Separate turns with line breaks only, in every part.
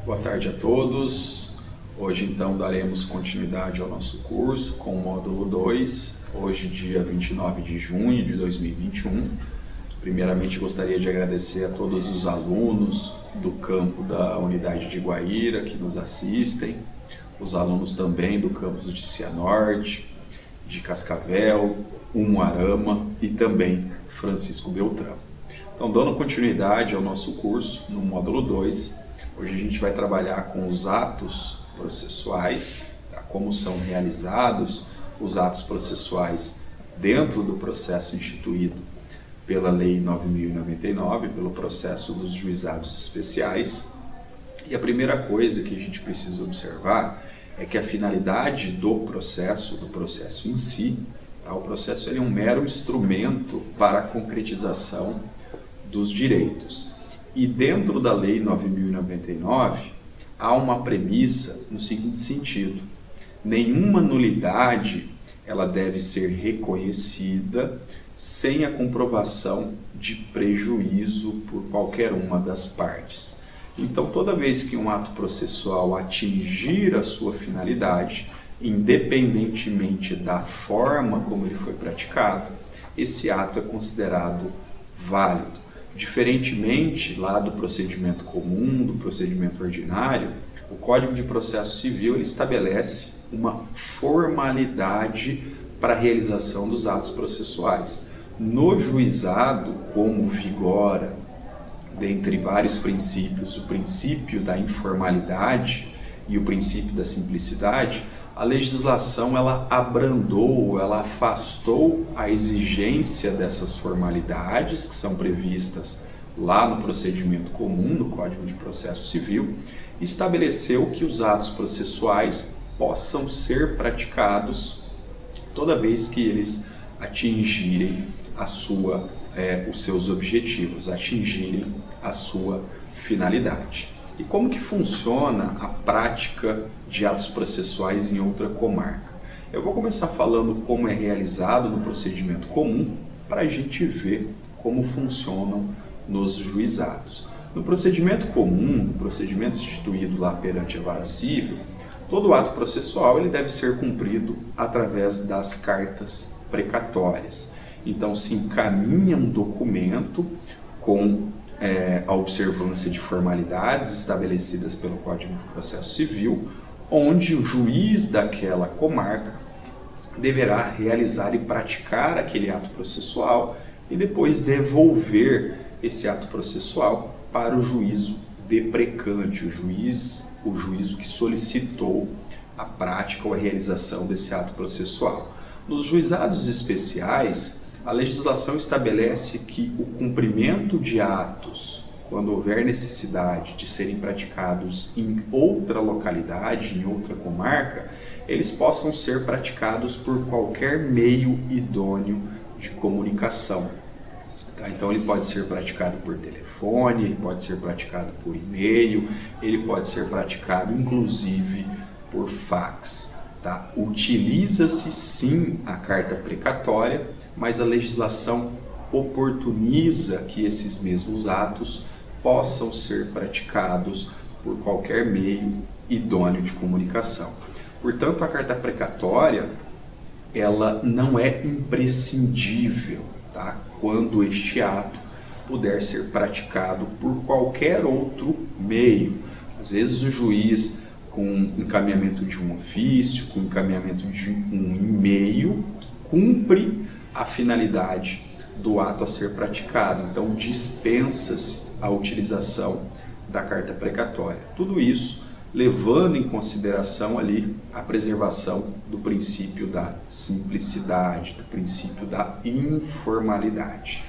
Boa tarde a todos. Hoje então daremos continuidade ao nosso curso com o módulo 2, hoje dia 29 de junho de 2021. Primeiramente gostaria de agradecer a todos os alunos do campo da unidade de Guaíra que nos assistem, os alunos também do campus de Cianorte, de Cascavel, Umuarama e também Francisco Beltrão. Então, dando continuidade ao nosso curso no módulo 2, hoje a gente vai trabalhar com os atos processuais, tá? Como são realizados os atos processuais dentro do processo instituído pela Lei 9.099, pelo processo dos juizados especiais. E a primeira coisa que a gente precisa observar é que a finalidade do processo em si, tá? O processo ele é um mero instrumento para a concretização dos direitos. E dentro da Lei 9.099, há uma premissa no seguinte sentido: nenhuma nulidade ela deve ser reconhecida sem a comprovação de prejuízo por qualquer uma das partes. Então, toda vez que um ato processual atingir a sua finalidade, independentemente da forma como ele foi praticado, esse ato é considerado válido. Diferentemente lá do procedimento comum, do procedimento ordinário, o Código de Processo Civil ele estabelece uma formalidade para a realização dos atos processuais. No juizado, como vigora, dentre vários princípios, o princípio da informalidade e o princípio da simplicidade, a legislação ela abrandou, ela afastou a exigência dessas formalidades que são previstas lá no procedimento comum, no Código de Processo Civil, e estabeleceu que os atos processuais possam ser praticados toda vez que eles atingirem os seus objetivos, atingirem a sua finalidade. E como que funciona a prática de atos processuais em outra comarca? Eu vou começar falando como é realizado no procedimento comum, para a gente ver como funcionam nos juizados. No procedimento comum, no procedimento instituído lá perante a vara civil, todo ato processual ele deve ser cumprido através das cartas precatórias. Então se encaminha um documento com a observância de formalidades estabelecidas pelo Código de Processo Civil, onde o juiz daquela comarca deverá realizar e praticar aquele ato processual e depois devolver esse ato processual para o juízo deprecante, o juízo que solicitou a prática ou a realização desse ato processual. Nos juizados especiais, a legislação estabelece que o cumprimento de atos, quando houver necessidade de serem praticados em outra localidade, em outra comarca, eles possam ser praticados por qualquer meio idôneo de comunicação. Tá? Então ele pode ser praticado por telefone, ele pode ser praticado por e-mail, ele pode ser praticado inclusive por fax. Tá? Utiliza-se sim a carta precatória, mas a legislação oportuniza que esses mesmos atos possam ser praticados por qualquer meio idôneo de comunicação. Portanto, a carta precatória ela não é imprescindível, tá? Quando este ato puder ser praticado por qualquer outro meio. Às vezes o juiz, com encaminhamento de um ofício, com encaminhamento de um e-mail, cumpre a finalidade do ato a ser praticado. Então, dispensa-se a utilização da carta precatória. Tudo isso levando em consideração ali a preservação do princípio da simplicidade, do princípio da informalidade.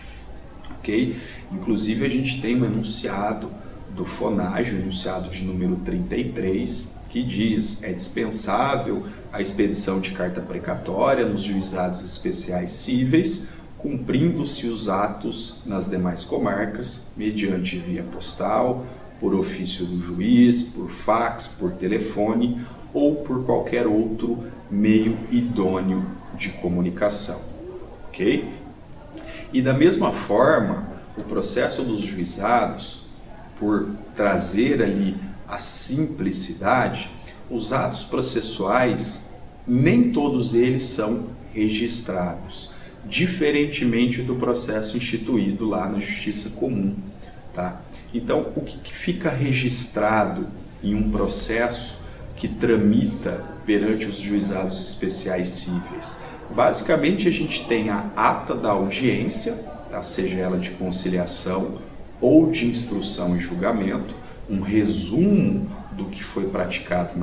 Ok? Inclusive, a gente tem um enunciado do FONAGE, o enunciado de número 33, que diz: é dispensável a expedição de carta precatória nos juizados especiais cíveis, cumprindo-se os atos nas demais comarcas, mediante via postal, por ofício do juiz, por fax, por telefone ou por qualquer outro meio idôneo de comunicação. Ok? E da mesma forma, o processo dos juizados, por trazer ali a simplicidade, os atos processuais, nem todos eles são registrados, diferentemente do processo instituído lá na Justiça Comum, tá? Então, o que fica registrado em um processo que tramita perante os juizados especiais cíveis? Basicamente, a gente tem a ata da audiência, tá? Seja ela de conciliação ou de instrução e julgamento, um resumo do que foi praticado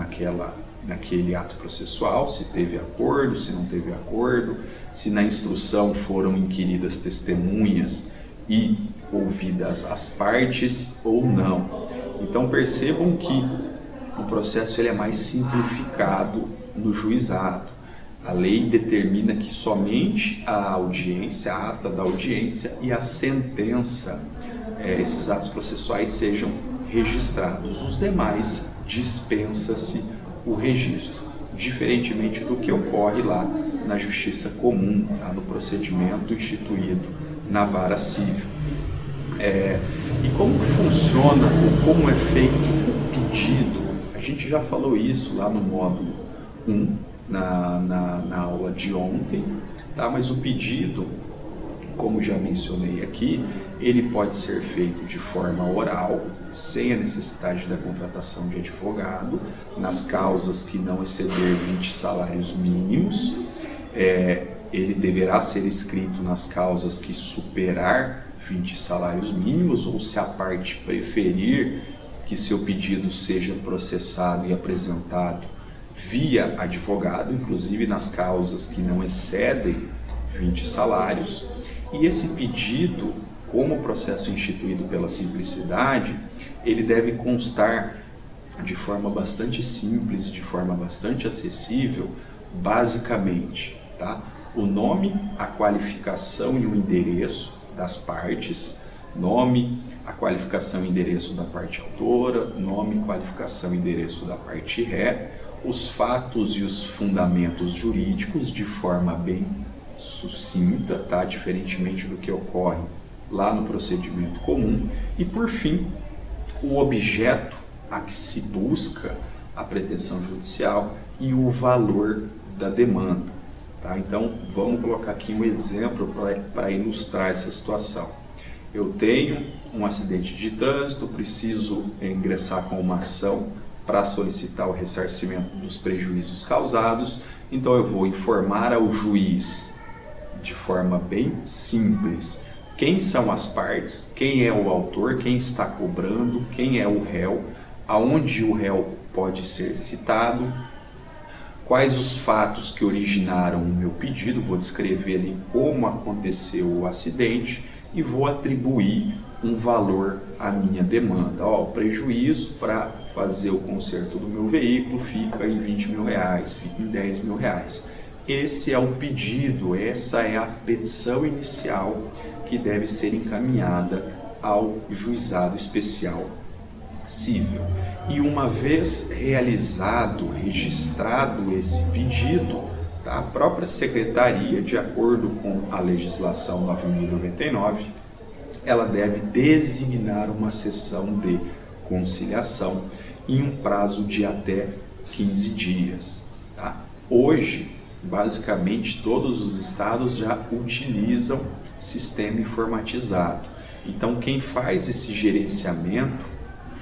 naquele ato processual, se teve acordo, se não teve acordo, se na instrução foram inquiridas testemunhas e ouvidas as partes ou não. Então percebam que o processo ele é mais simplificado no juizado. A lei determina que somente a audiência, a ata da audiência e a sentença, esses atos processuais sejam registrados. Os demais dispensa-se o registro, diferentemente do que ocorre lá na Justiça Comum, tá? No procedimento instituído na vara civil. E como que funciona ou como é feito o pedido? A gente já falou isso lá no módulo 1, na aula de ontem, tá? Mas o pedido, como já mencionei aqui, ele pode ser feito de forma oral, sem a necessidade da contratação de advogado, nas causas que não exceder 20 salários mínimos. Ele deverá ser escrito nas causas que superar 20 salários mínimos, ou se a parte preferir que seu pedido seja processado e apresentado via advogado, inclusive nas causas que não excedem 20 salários. E esse pedido, como processo instituído pela simplicidade, ele deve constar de forma bastante simples, de forma bastante acessível, basicamente, tá? O nome, a qualificação e o endereço das partes, nome, a qualificação e endereço da parte autora, nome, qualificação e endereço da parte ré, os fatos e os fundamentos jurídicos de forma bem sucinta, tá? Diferentemente do que ocorre lá no procedimento comum, e por fim, o objeto a que se busca a pretensão judicial e o valor da demanda, tá? Então, vamos colocar aqui um exemplo para ilustrar essa situação. Eu tenho um acidente de trânsito, preciso ingressar com uma ação para solicitar o ressarcimento dos prejuízos causados, então eu vou informar ao juiz de forma bem simples quem são as partes, quem é o autor, quem está cobrando, quem é o réu, aonde o réu pode ser citado, quais os fatos que originaram o meu pedido, vou descrever ali como aconteceu o acidente e vou atribuir um valor à minha demanda. O prejuízo para fazer o conserto do meu veículo fica em 20 mil reais, fica em 10 mil reais. Esse é o pedido, essa é a petição inicial que deve ser encaminhada ao juizado especial civil. E uma vez realizado, registrado esse pedido, tá? A própria secretaria, de acordo com a legislação 9.099, ela deve designar uma sessão de conciliação em um prazo de até 15 dias. Tá? Hoje, basicamente, todos os estados já utilizam sistema informatizado. Então, quem faz esse gerenciamento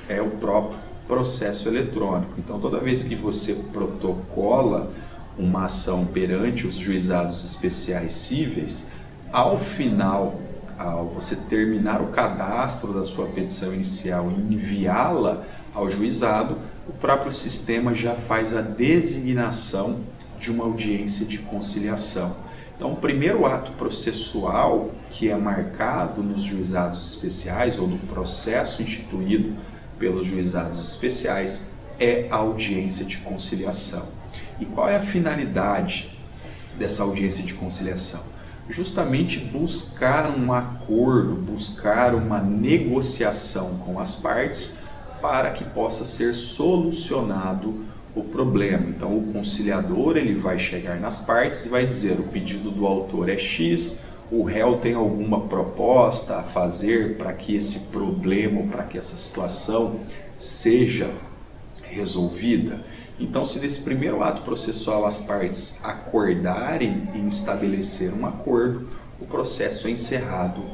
é o próprio processo eletrônico. Então, toda vez que você protocola uma ação perante os juizados especiais cíveis, ao final, ao você terminar o cadastro da sua petição inicial e enviá-la ao juizado, o próprio sistema já faz a designação de uma audiência de conciliação. Então, o primeiro ato processual que é marcado nos juizados especiais ou no processo instituído pelos juizados especiais é a audiência de conciliação. E qual é a finalidade dessa audiência de conciliação? Justamente buscar um acordo, buscar uma negociação com as partes para que possa ser solucionado o problema. Então, o conciliador ele vai chegar nas partes e vai dizer: o pedido do autor é X, o réu tem alguma proposta a fazer para que esse problema, para que essa situação seja resolvida. Então, se nesse primeiro ato processual as partes acordarem em estabelecer um acordo, o processo é encerrado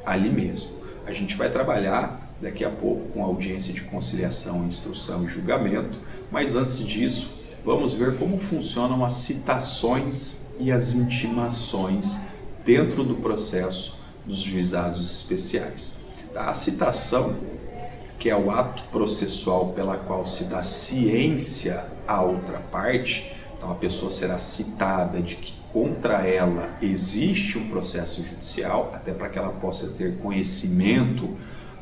ali mesmo. A gente vai trabalhar daqui a pouco com audiência de conciliação, instrução e julgamento, mas antes disso, vamos ver como funcionam as citações e as intimações dentro do processo dos juizados especiais. A citação, que é o ato processual pela qual se dá ciência à outra parte, então a pessoa será citada de que contra ela existe um processo judicial, até para que ela possa ter conhecimento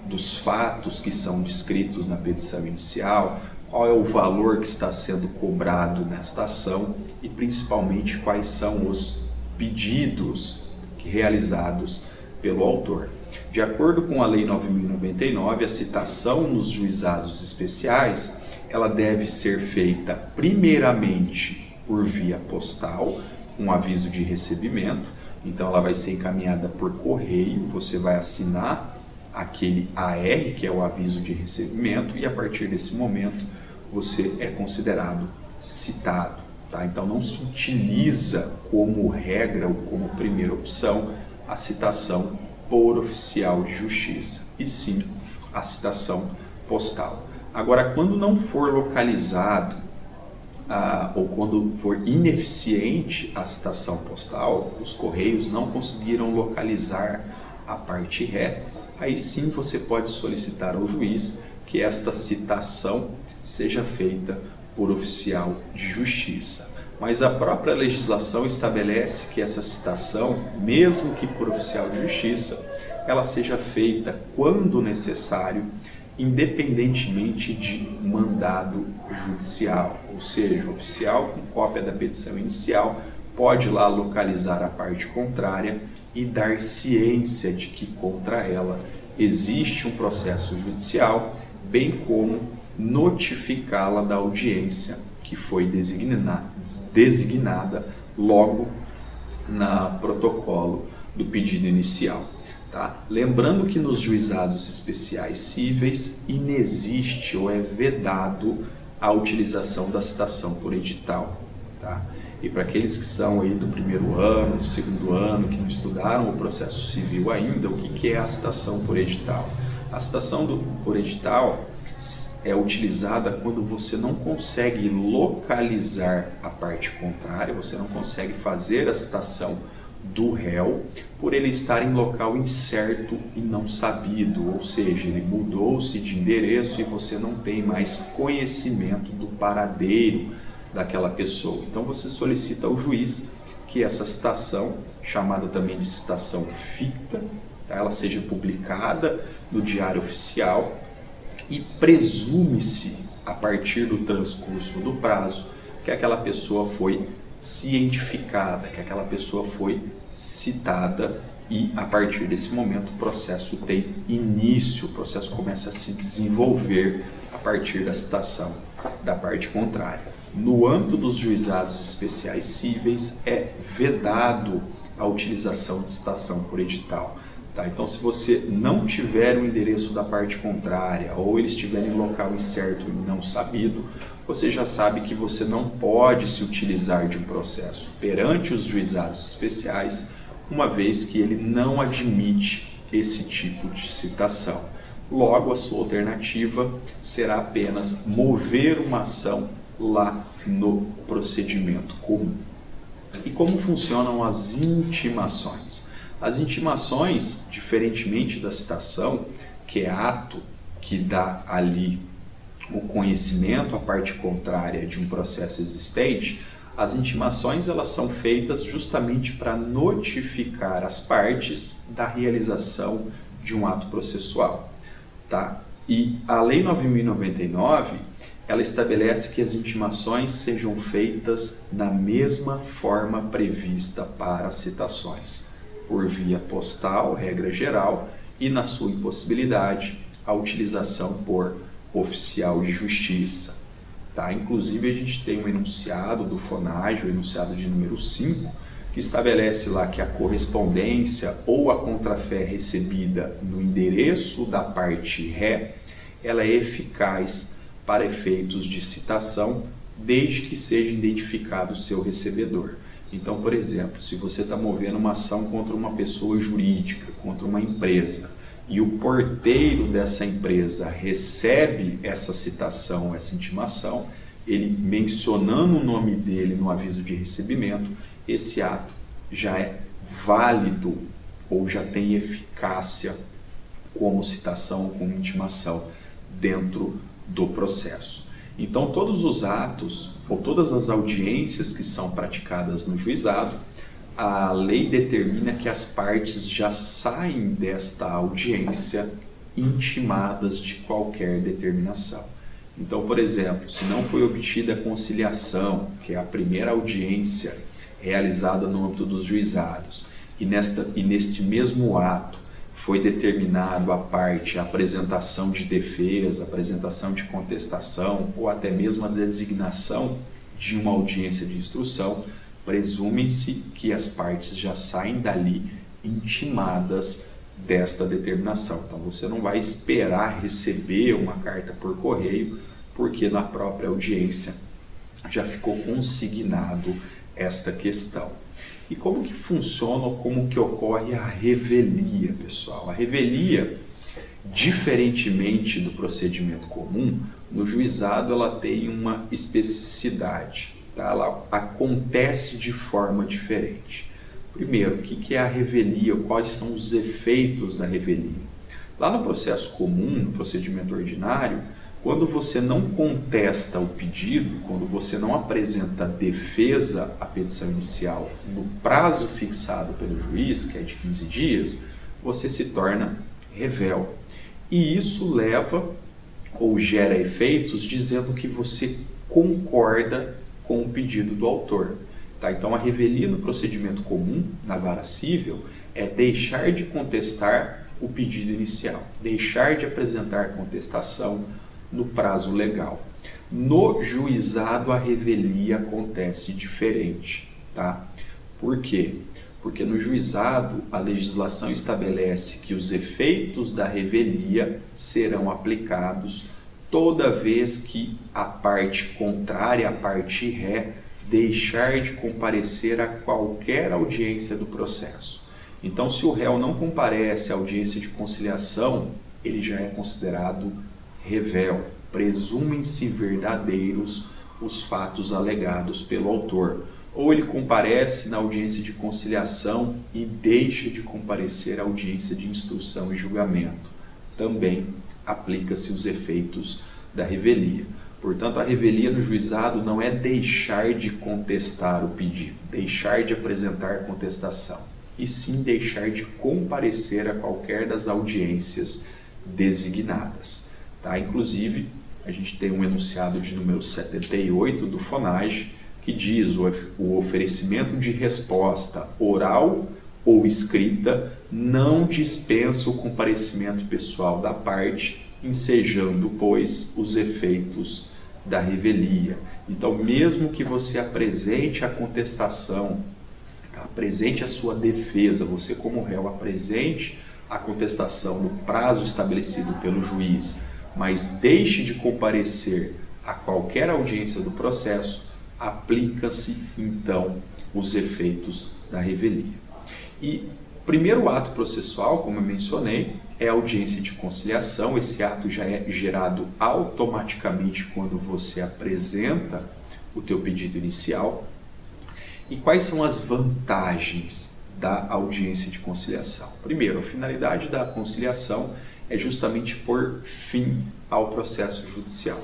dos fatos que são descritos na petição inicial, qual é o valor que está sendo cobrado nesta ação e principalmente quais são os pedidos realizados pelo autor. De acordo com a Lei 9.099, a citação nos juizados especiais, ela deve ser feita primeiramente por via postal, com aviso de recebimento. Então ela vai ser encaminhada por correio, você vai assinar aquele AR, que é o aviso de recebimento, e a partir desse momento você é considerado citado. Tá? Então não se utiliza como regra ou como primeira opção a citação por oficial de justiça, e sim a citação postal. Agora, quando não for localizado ou quando for ineficiente a citação postal, os correios não conseguiram localizar a parte ré, aí sim você pode solicitar ao juiz que esta citação seja feita por oficial de justiça. Mas a própria legislação estabelece que essa citação, mesmo que por oficial de justiça, ela seja feita quando necessário, independentemente de mandado judicial. Ou seja, o oficial com cópia da petição inicial pode lá localizar a parte contrária e dar ciência de que contra ela existe um processo judicial, bem como notificá-la da audiência que foi designada logo no protocolo do pedido inicial. Tá? Lembrando que nos juizados especiais cíveis inexiste ou é vedado a utilização da citação por edital. Tá? E para aqueles que são aí do primeiro ano, do segundo ano, que não estudaram o processo civil ainda, o que é a citação por edital? A citação por edital é utilizada quando você não consegue localizar a parte contrária, você não consegue fazer a citação do réu por ele estar em local incerto e não sabido, ou seja, ele mudou-se de endereço e você não tem mais conhecimento do paradeiro daquela pessoa. Então você solicita ao juiz que essa citação, chamada também de citação ficta, ela seja publicada no Diário Oficial e presume-se, a partir do transcurso do prazo, que aquela pessoa foi cientificada, que aquela pessoa foi citada e, a partir desse momento, o processo tem início, o processo começa a se desenvolver a partir da citação da parte contrária. No âmbito dos juizados especiais cíveis, é vedado a utilização de citação por edital. Tá? Então, se você não tiver o endereço da parte contrária ou ele estiver em local incerto e não sabido, você já sabe que você não pode se utilizar de um processo perante os juizados especiais, uma vez que ele não admite esse tipo de citação. Logo, a sua alternativa será apenas mover uma ação lá no procedimento comum. E como funcionam as intimações? As intimações, diferentemente da citação, que é ato que dá ali o conhecimento à parte contrária de um processo existente, as intimações elas são feitas justamente para notificar as partes da realização de um ato processual. Tá? E a Lei 9.099, ela estabelece que as intimações sejam feitas na mesma forma prevista para as citações, por via postal, regra geral, e na sua impossibilidade, a utilização por oficial de justiça. Tá? Inclusive, a gente tem um enunciado do FONAGE, o enunciado de número 5, que estabelece lá que a correspondência ou a contrafé recebida no endereço da parte ré, ela é eficaz para efeitos de citação, desde que seja identificado o seu recebedor. Então, por exemplo, se você está movendo uma ação contra uma pessoa jurídica, contra uma empresa, e o porteiro dessa empresa recebe essa citação, essa intimação, ele mencionando o nome dele no aviso de recebimento, esse ato já é válido ou já tem eficácia como citação, como intimação dentro do processo. Então, todos os atos ou todas as audiências que são praticadas no juizado, a lei determina que as partes já saem desta audiência intimadas de qualquer determinação. Então, por exemplo, se não foi obtida a conciliação, que é a primeira audiência realizada no âmbito dos juizados, e neste mesmo ato foi determinado a parte a apresentação de defesa, apresentação de contestação ou até mesmo a designação de uma audiência de instrução, presume-se que as partes já saem dali intimadas desta determinação. Então você não vai esperar receber uma carta por correio, porque na própria audiência já ficou consignado esta questão. E como que funciona ou como que ocorre a revelia, pessoal? A revelia, diferentemente do procedimento comum, no juizado ela tem uma especificidade, tá? Ela acontece de forma diferente. Primeiro, o que é a revelia? Quais são os efeitos da revelia? Lá no processo comum, no procedimento ordinário, quando você não contesta o pedido, quando você não apresenta defesa à petição inicial no prazo fixado pelo juiz, que é de 15 dias, você se torna revel. E isso leva ou gera efeitos dizendo que você concorda com o pedido do autor. Tá? Então, a revelia no procedimento comum, na vara civil, é deixar de contestar o pedido inicial, deixar de apresentar contestação no prazo legal. No juizado, a revelia acontece diferente. Tá? Por quê? Porque no juizado, a legislação estabelece que os efeitos da revelia serão aplicados toda vez que a parte contrária, a parte ré, deixar de comparecer a qualquer audiência do processo. Então, se o réu não comparece à audiência de conciliação, ele já é considerado revel. Presumem-se verdadeiros os fatos alegados pelo autor. Ou ele comparece na audiência de conciliação e deixa de comparecer à audiência de instrução e julgamento. Também aplica-se os efeitos da revelia. Portanto, a revelia no juizado não é deixar de contestar o pedido, deixar de apresentar contestação, e sim deixar de comparecer a qualquer das audiências designadas. Tá? Inclusive, a gente tem um enunciado de número 78 do FONAGE, que diz o oferecimento de resposta oral ou escrita não dispensa o comparecimento pessoal da parte, ensejando, pois, os efeitos da revelia. Então, mesmo que você apresente a contestação, apresente a sua defesa, você como réu apresente a contestação no prazo estabelecido pelo juiz, mas deixe de comparecer a qualquer audiência do processo, aplica-se, então, os efeitos da revelia. E o primeiro ato processual, como eu mencionei, é a audiência de conciliação. Esse ato já é gerado automaticamente quando você apresenta o teu pedido inicial. E quais são as vantagens da audiência de conciliação? Primeiro, a finalidade da conciliação é justamente pôr fim ao processo judicial.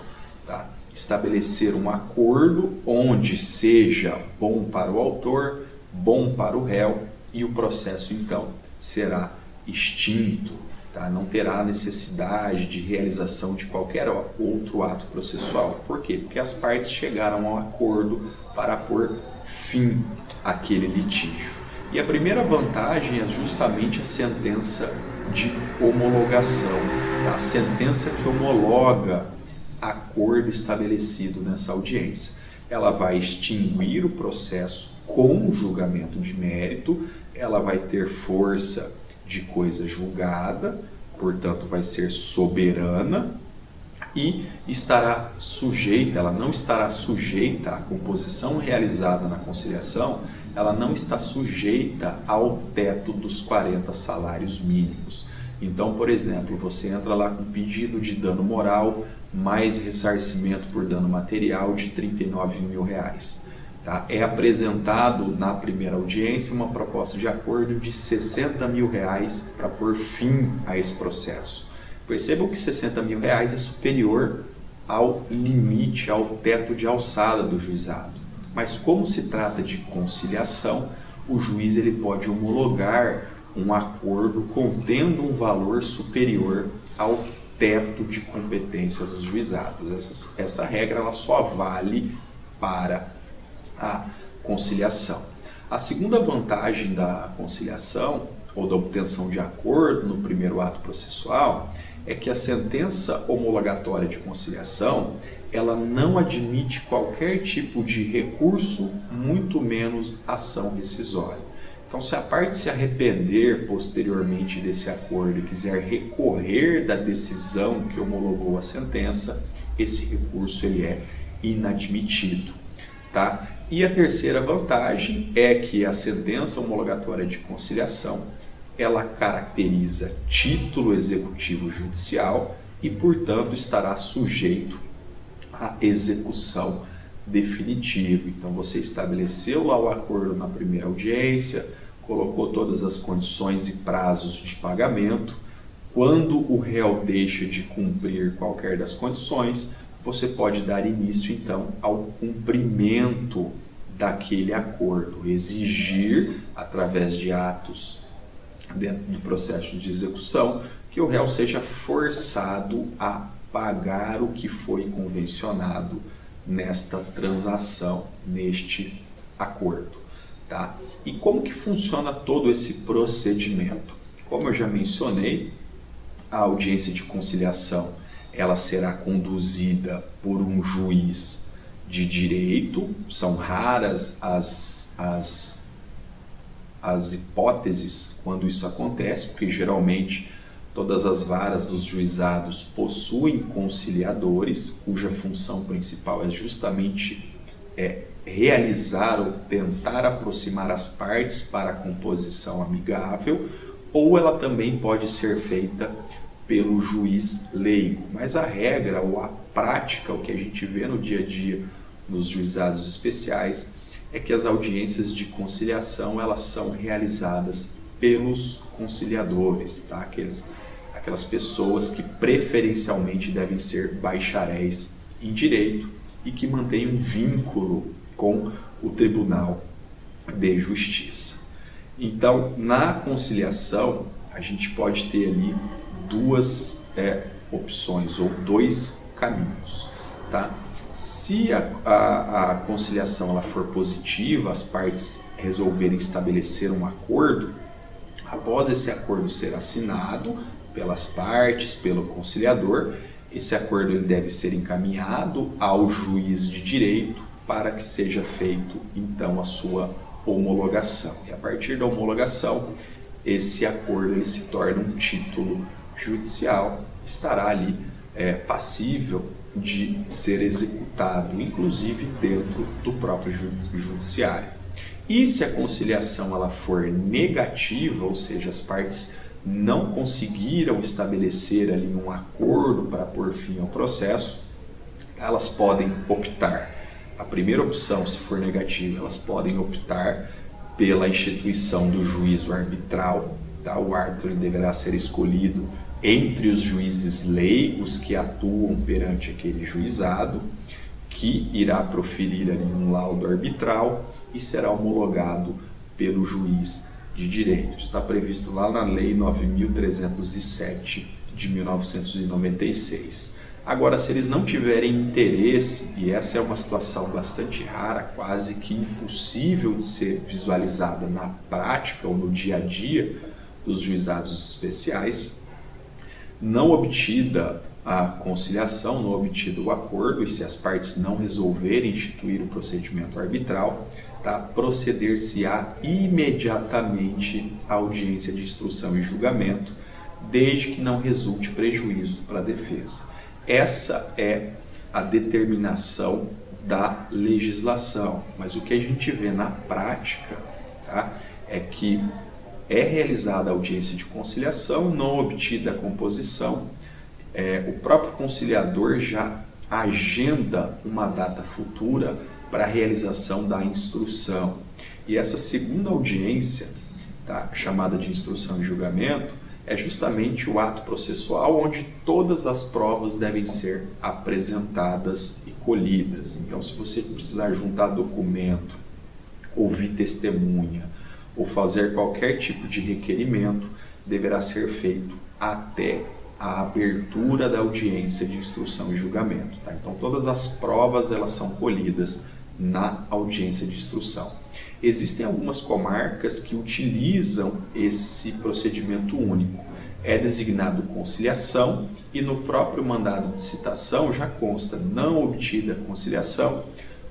Tá? Estabelecer um acordo onde seja bom para o autor, bom para o réu, e o processo então será extinto. Tá? Não terá necessidade de realização de qualquer outro ato processual. Por quê? Porque as partes chegaram a um acordo para pôr fim àquele litígio. E a primeira vantagem é justamente a sentença de homologação, tá? A sentença que homologa acordo estabelecido nessa audiência. Ela vai extinguir o processo com o julgamento de mérito, ela vai ter força de coisa julgada, portanto vai ser soberana, e estará sujeita, ela não estará sujeita à composição realizada na conciliação, ela não está sujeita ao teto dos 40 salários mínimos. Então, por exemplo, você entra lá com pedido de dano moral mais ressarcimento por dano material de R$39 mil. Tá? É apresentado na primeira audiência uma proposta de acordo de R$60 mil para pôr fim a esse processo. Percebam que R$60 mil é superior ao limite, ao teto de alçada do juizado. Mas como se trata de conciliação, o juiz ele pode homologar um acordo contendo um valor superior ao teto de competência dos juizados. Essa regra ela só vale para a conciliação. A segunda vantagem da conciliação ou da obtenção de acordo no primeiro ato processual é que a sentença homologatória de conciliação ela não admite qualquer tipo de recurso, muito menos ação rescisória. Então, se a parte se arrepender posteriormente desse acordo e quiser recorrer da decisão que homologou a sentença, esse recurso ele é inadmitido, tá? E a terceira vantagem é que a sentença homologatória de conciliação ela caracteriza título executivo judicial e, portanto, estará sujeito à execução definitiva. Então, você estabeleceu lá o acordo na primeira audiência, colocou todas as condições e prazos de pagamento. Quando o réu deixa de cumprir qualquer das condições, você pode dar início, então, ao cumprimento daquele acordo, exigir, através de atos dentro do processo de execução, que o réu seja forçado a pagar o que foi convencionado nesta transação, neste acordo. Tá? E como que funciona todo esse procedimento? Como eu já mencionei, a audiência de conciliação ela será conduzida por um juiz de direito. São raras as hipóteses quando isso acontece, porque geralmente todas as varas dos juizados possuem conciliadores, cuja função principal é justamente realizar ou tentar aproximar as partes para a composição amigável, ou ela também pode ser feita pelo juiz leigo. Mas a regra ou a prática, o que a gente vê no dia a dia nos juizados especiais, é que as audiências de conciliação elas são realizadas pelos conciliadores, tá? Aquelas pessoas que preferencialmente devem ser bacharéis em direito e que mantêm um vínculo com o Tribunal de Justiça. Então, na conciliação, a gente pode ter ali duas opções ou dois caminhos, tá? Se a conciliação ela for positiva, as partes resolverem estabelecer um acordo, após esse acordo ser assinado pelas partes, pelo conciliador, esse acordo ele deve ser encaminhado ao juiz de direito para que seja feito então a sua homologação. E a partir da homologação, esse acordo ele se torna um título judicial, estará ali passível de ser executado, inclusive dentro do próprio judiciário. E se a conciliação ela for negativa, ou seja, as partes não conseguiram estabelecer ali um acordo para pôr fim ao processo, elas podem optar. A primeira opção, se for negativa, elas podem optar pela instituição do juízo arbitral. Tá? O árbitro deverá ser escolhido entre os juízes leigos que atuam perante aquele juizado, que irá proferir ali um laudo arbitral e será homologado pelo juiz de direito. Está previsto lá na Lei 9.307 de 1996. Agora, se eles não tiverem interesse, e essa é uma situação bastante rara, quase que impossível de ser visualizada na prática ou no dia a dia dos juizados especiais, não obtida a conciliação, não obtido o acordo, e se as partes não resolverem instituir o procedimento arbitral, tá? Proceder-se-á imediatamente à audiência de instrução e julgamento, desde que não resulte prejuízo para a defesa. Essa é a determinação da legislação, mas o que a gente vê na prática, tá, é que é realizada a audiência de conciliação, não obtida a composição, o próprio conciliador já agenda uma data futura para a realização da instrução. E essa segunda audiência, tá, chamada de instrução e julgamento, é justamente o ato processual onde todas as provas devem ser apresentadas e colhidas. Então, se você precisar juntar documento, ouvir testemunha ou fazer qualquer tipo de requerimento, deverá ser feito até a abertura da audiência de instrução e julgamento. Tá? Então, todas as provas elas são colhidas na audiência de instrução. Existem algumas comarcas que utilizam esse procedimento único. É designado conciliação e no próprio mandado de citação já consta: não obtida a conciliação,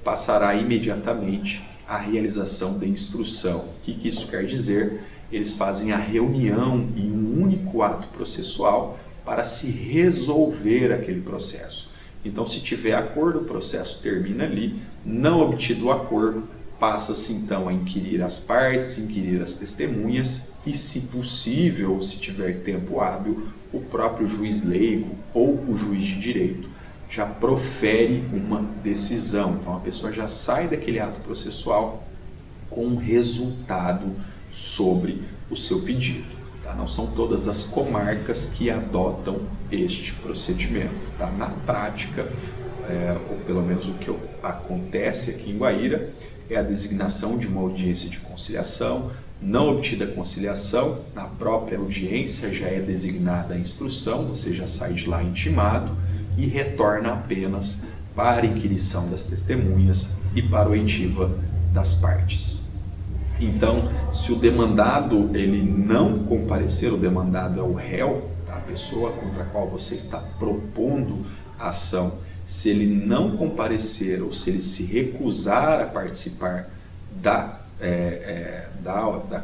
passará imediatamente à realização da instrução. O que isso quer dizer? Eles fazem a reunião em um único ato processual para se resolver aquele processo. Então, se tiver acordo, o processo termina ali. Não obtido o acordo, passa-se então a inquirir as partes, inquirir as testemunhas e, se possível, se tiver tempo hábil, o próprio juiz leigo ou o juiz de direito já profere uma decisão. Então, a pessoa já sai daquele ato processual com um resultado sobre o seu pedido. Tá? Não são todas as comarcas que adotam este procedimento. Tá? Na prática, ou pelo menos o que acontece aqui em Guaíra, é a designação de uma audiência de conciliação. Não obtida a conciliação, na própria audiência já é designada a instrução, você já sai de lá intimado e retorna apenas para a inquirição das testemunhas e para a oitiva das partes. Então, se o demandado ele não comparecer, o demandado é o réu, tá? A pessoa contra a qual você está propondo a ação, se ele não comparecer ou se ele se recusar a participar da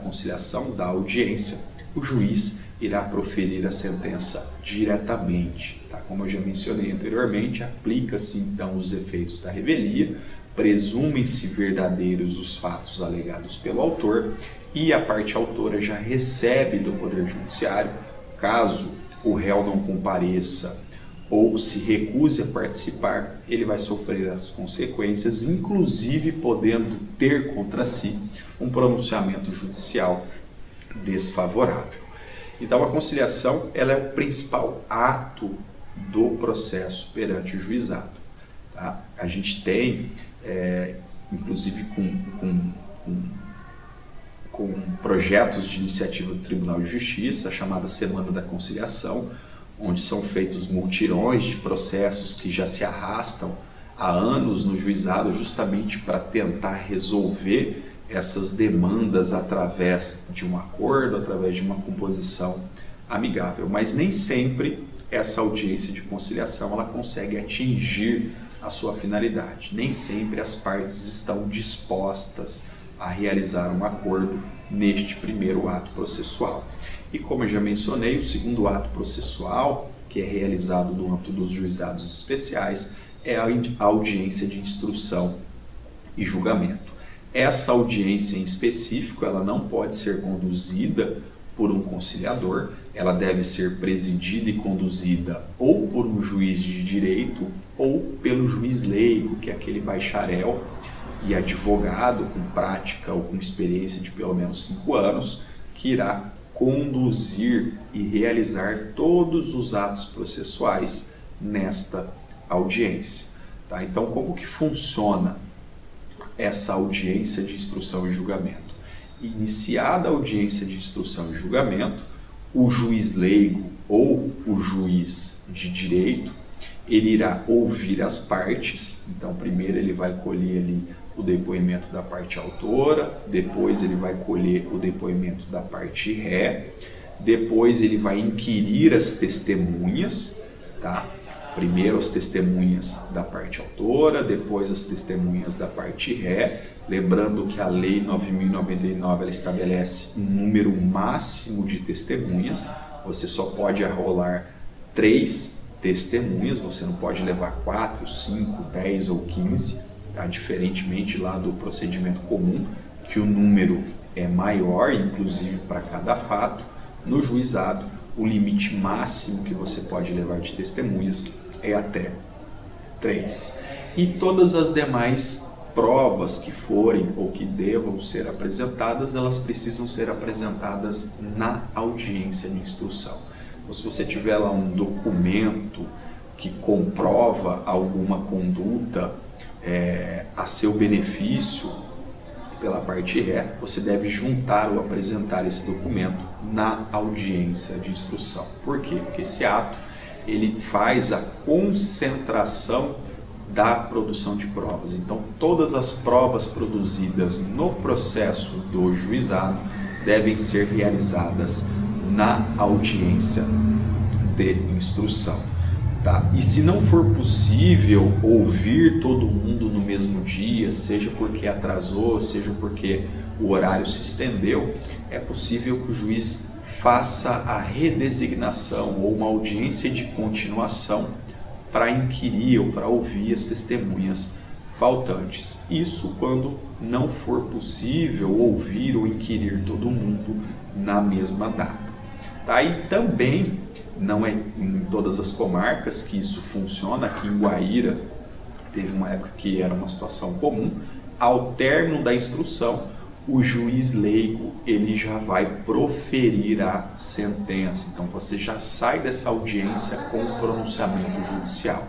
conciliação, da audiência, o juiz irá proferir a sentença diretamente. Tá? Como eu já mencionei anteriormente, aplica-se então os efeitos da revelia, presumem-se verdadeiros os fatos alegados pelo autor e a parte autora já recebe do Poder Judiciário, caso o réu não compareça ou se recuse a participar, ele vai sofrer as consequências, inclusive podendo ter contra si um pronunciamento judicial desfavorável. Então, a conciliação ela é o principal ato do processo perante o juizado. Tá? A gente tem, inclusive com projetos de iniciativa do Tribunal de Justiça, chamada Semana da Conciliação, onde são feitos multirões de processos que já se arrastam há anos no juizado, justamente para tentar resolver essas demandas através de um acordo, através de uma composição amigável. Mas nem sempre essa audiência de conciliação ela consegue atingir a sua finalidade. Nem sempre as partes estão dispostas a realizar um acordo neste primeiro ato processual. E como eu já mencionei, o segundo ato processual, que é realizado no âmbito dos juizados especiais, é a audiência de instrução e julgamento. Essa audiência em específico, ela não pode ser conduzida por um conciliador, ela deve ser presidida e conduzida ou por um juiz de direito ou pelo juiz leigo, que é aquele bacharel e advogado com prática ou com experiência de pelo menos 5 anos, que irá conduzir e realizar todos os atos processuais nesta audiência. Tá? Então, como que funciona essa audiência de instrução e julgamento? Iniciada a audiência de instrução e julgamento, o juiz leigo ou o juiz de direito, ele irá ouvir as partes. Então, primeiro ele vai colher ali o depoimento da parte autora, depois ele vai colher o depoimento da parte ré, depois ele vai inquirir as testemunhas, tá? Primeiro as testemunhas da parte autora, depois as testemunhas da parte ré, lembrando que a Lei 9.099 ela estabelece um número máximo de testemunhas, você só pode arrolar 3 testemunhas, você não pode levar 4, 5, 10 ou 15, tá? Diferentemente lá do procedimento comum, que o número é maior, inclusive para cada fato. No juizado, o limite máximo que você pode levar de testemunhas é até 3. E todas as demais provas que forem ou que devam ser apresentadas, elas precisam ser apresentadas na audiência de instrução. Então, se você tiver lá um documento que comprova alguma conduta a seu benefício pela parte ré, você deve juntar ou apresentar esse documento na audiência de instrução. Por quê? Porque esse ato ele faz a concentração da produção de provas. Então, todas as provas produzidas no processo do juizado devem ser realizadas na audiência de instrução. Tá? E se não for possível ouvir todo mundo no mesmo dia, seja porque atrasou, seja porque o horário se estendeu, é possível que o juiz faça a redesignação ou uma audiência de continuação para inquirir ou para ouvir as testemunhas faltantes. Isso quando não for possível ouvir ou inquirir todo mundo na mesma data. Tá? E também não é em todas as comarcas que isso funciona. Aqui em Guaíra teve uma época que era uma situação comum. Ao término da instrução, o juiz leigo ele já vai proferir a sentença. Então você já sai dessa audiência com o pronunciamento judicial.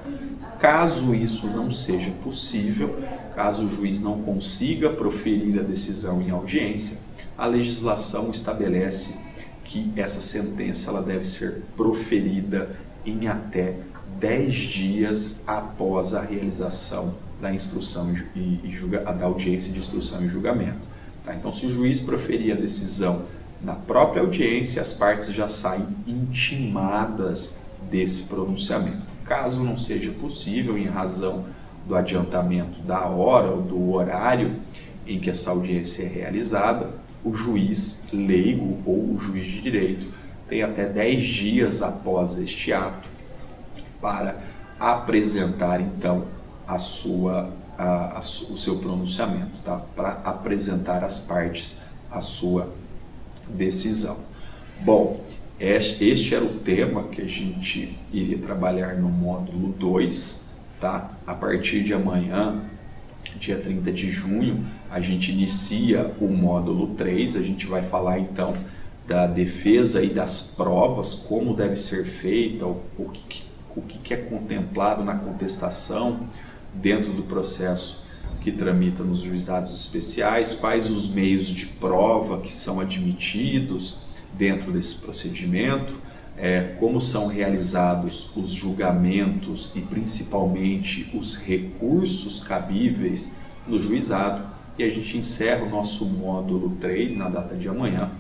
Caso isso não seja possível, caso o juiz não consiga proferir a decisão em audiência, a legislação estabelece que essa sentença ela deve ser proferida em até 10 dias após a realização da instrução da audiência de instrução e julgamento. Tá? Então, se o juiz proferir a decisão na própria audiência, as partes já saem intimadas desse pronunciamento. Caso não seja possível, em razão do adiantamento da hora ou do horário em que essa audiência é realizada, o juiz leigo ou o juiz de direito tem até 10 dias após este ato para apresentar, então, o seu pronunciamento, tá? Para apresentar às partes a sua decisão. Bom, este era o tema que a gente iria trabalhar no módulo 2, tá? A partir de amanhã, dia 30 de junho, a gente inicia o módulo 3, a gente vai falar então da defesa e das provas, como deve ser feita, o que é contemplado na contestação dentro do processo que tramita nos juizados especiais, quais os meios de prova que são admitidos dentro desse procedimento, como são realizados os julgamentos e principalmente os recursos cabíveis no juizado, e a gente encerra o nosso módulo 3 na data de amanhã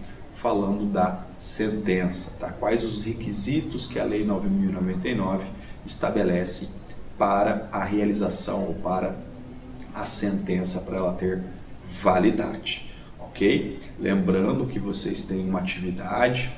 falando da sentença, tá? Quais os requisitos que a Lei 9.099 estabelece para a realização ou para a sentença, para ela ter validade, ok? Lembrando que vocês têm uma atividade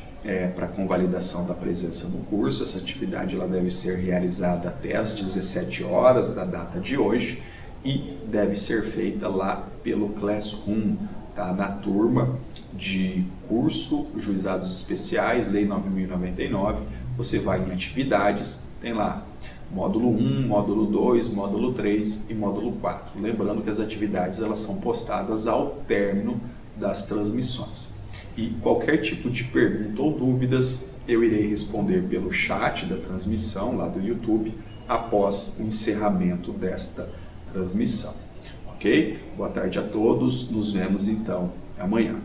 para convalidação da presença no curso. Essa atividade ela deve ser realizada até às 17 horas da data de hoje e deve ser feita lá pelo Classroom, tá? Na turma de curso Juizados Especiais, Lei 9.099, você vai em atividades, tem lá módulo 1, módulo 2, módulo 3 e módulo 4. Lembrando que as atividades elas são postadas ao término das transmissões. E qualquer tipo de pergunta ou dúvidas eu irei responder pelo chat da transmissão lá do YouTube após o encerramento desta transmissão. Ok? Boa tarde a todos, nos vemos então amanhã.